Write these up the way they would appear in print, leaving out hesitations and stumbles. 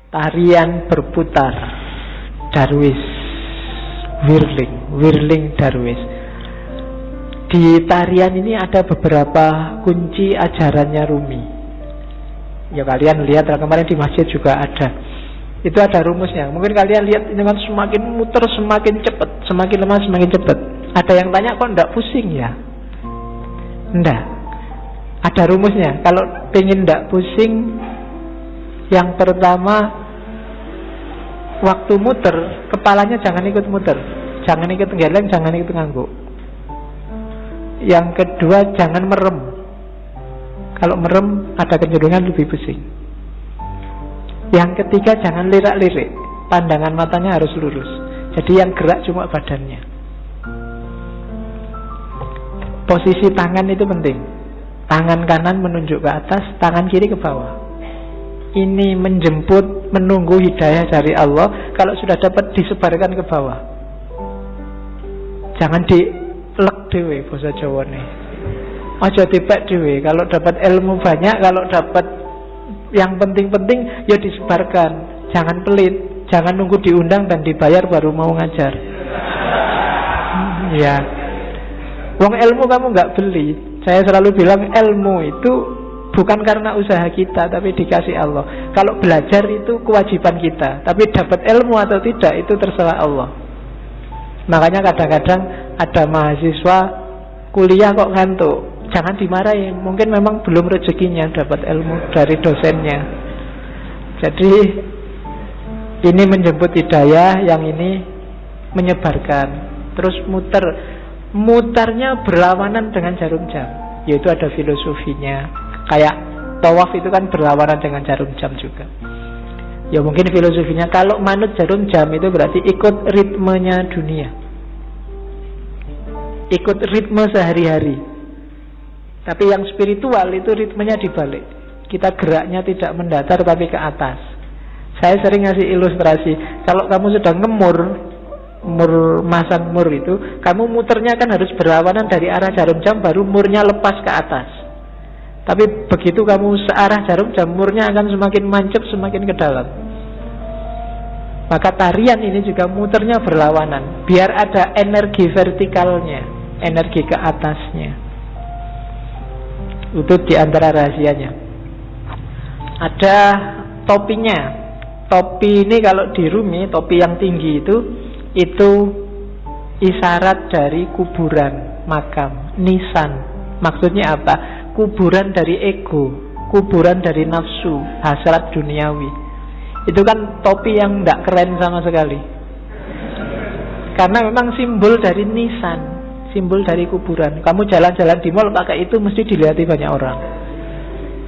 Tarian berputar, Darwis, whirling Darwis. Di tarian ini ada beberapa kunci ajarannya Rumi. Ya kalian lihat kemarin di masjid juga ada. Itu ada rumusnya. Mungkin kalian lihat ini kan semakin muter semakin cepat, semakin lemah semakin cepat. Ada yang tanya kok enggak pusing ya? Enggak. Ada rumusnya. Kalau pengen enggak pusing, yang pertama, waktu muter kepalanya jangan ikut muter, jangan ikut geleng, jangan ikut ngangguk. Yang kedua, jangan merem. Kalau merem ada kecenderungan lebih pusing. Yang ketiga, jangan lirak-lirik. Pandangan matanya harus lurus. Jadi yang gerak cuma badannya. Posisi tangan itu penting. Tangan kanan menunjuk ke atas, tangan kiri ke bawah. Ini menjemput, menunggu hidayah dari Allah. Kalau sudah dapat, disebarkan ke bawah. Jangan dilek dewe, bahasa Jawa nih. Aja dipek dewe. Kalau dapat ilmu banyak, kalau dapat yang penting-penting, ya disebarkan. Jangan pelit, jangan nunggu diundang dan dibayar baru mau ngajar. Ya, wong ilmu kamu nggak beli. Saya selalu bilang ilmu itu bukan karena usaha kita, tapi dikasih Allah. Kalau belajar itu kewajiban kita, tapi dapat ilmu atau tidak itu terserah Allah. Makanya kadang-kadang ada mahasiswa kuliah kok ngantuk, jangan dimarahin. Mungkin memang belum rezekinya dapat ilmu dari dosennya. Jadi ini menjemput hidayah, yang ini menyebarkan. Terus mutarnya berlawanan dengan jarum jam, yaitu ada filosofinya. Kayak tawaf itu kan berlawanan dengan jarum jam juga. Ya mungkin filosofinya kalau manut jarum jam itu berarti ikut ritmenya dunia, ikut ritme sehari-hari. Tapi yang spiritual itu ritmenya dibalik. Kita geraknya tidak mendatar tapi ke atas. Saya sering ngasih ilustrasi, kalau kamu sedang masang mur itu, kamu muternya kan harus berlawanan dari arah jarum jam, baru murnya lepas ke atas. Tapi begitu kamu searah jarum jam, murnya akan semakin mancep, semakin ke dalam. Maka tarian ini juga muternya berlawanan, biar ada energi vertikalnya, energi ke atasnya. Itu diantara rahasianya. Ada topinya. Topi ini kalau di Rumi, topi yang tinggi itu isyarat dari kuburan, makam, nisan. Maksudnya apa? Kuburan dari ego, kuburan dari nafsu, hasrat duniawi. Itu kan topi yang tidak keren sama sekali. Karena memang simbol dari nisan, simbol dari kuburan. Kamu jalan-jalan di mall pakai itu mesti dilihat banyak orang.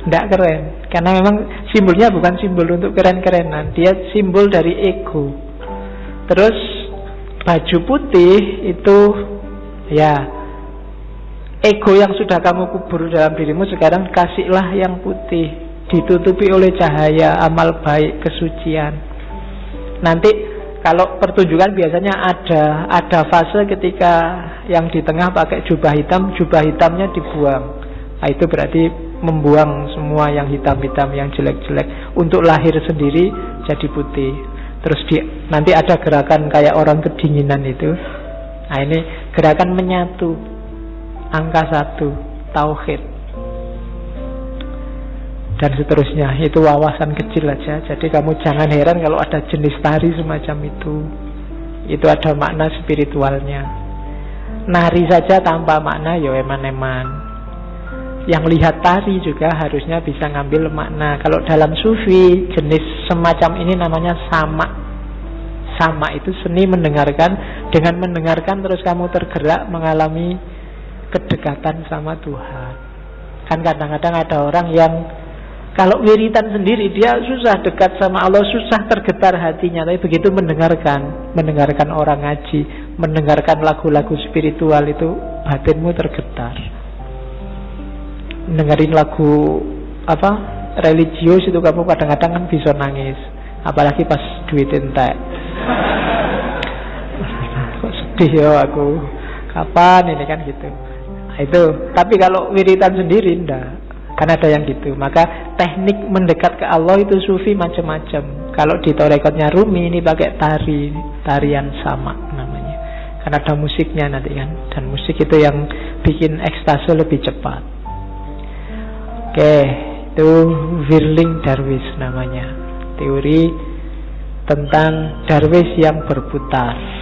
Tidak keren. Karena memang simbolnya bukan simbol untuk keren-kerenan, dia simbol dari ego. Terus baju putih itu ya ego yang sudah kamu kubur dalam dirimu, sekarang kasihlah yang putih, ditutupi oleh cahaya amal baik, kesucian. Nanti kalau pertunjukan biasanya ada fase ketika yang di tengah pakai jubah hitam, jubah hitamnya dibuang. Nah, itu berarti membuang semua yang hitam-hitam, yang jelek-jelek, untuk lahir sendiri jadi putih. Terus nanti ada gerakan kayak orang kedinginan itu. Nah, ini gerakan menyatu, angka 1, tauhid, dan seterusnya. Itu wawasan kecil aja. Jadi kamu jangan heran kalau ada jenis tari semacam itu. Itu ada makna spiritualnya. Nari saja tanpa makna ya eman-eman. Yang lihat tari juga harusnya bisa ngambil makna. Kalau dalam sufi, jenis semacam ini namanya sama. Sama itu seni mendengarkan. Dengan mendengarkan terus kamu tergerak mengalami kedekatan sama Tuhan. Kan kadang-kadang ada orang yang kalau wiritan sendiri dia susah dekat sama Allah, susah tergetar hatinya. Tapi begitu mendengarkan orang ngaji, mendengarkan lagu-lagu spiritual, itu batinmu tergetar. Dengerin lagu religius itu kamu kadang-kadang kan bisa nangis, apalagi pas duit entek. Kok sedih ya aku, kapan ini kan gitu. Itu. Tapi kalau wiritan sendiri enggak. Kan ada yang gitu. Maka teknik mendekat ke Allah itu sufi macam-macam. Kalau di torekotnya Rumi ini pakai tarian sama namanya. Kan ada musiknya nanti kan. Dan musik itu yang bikin ekstase lebih cepat. Oke, itu Whirling Dervish namanya. Teori tentang darwis yang berputar.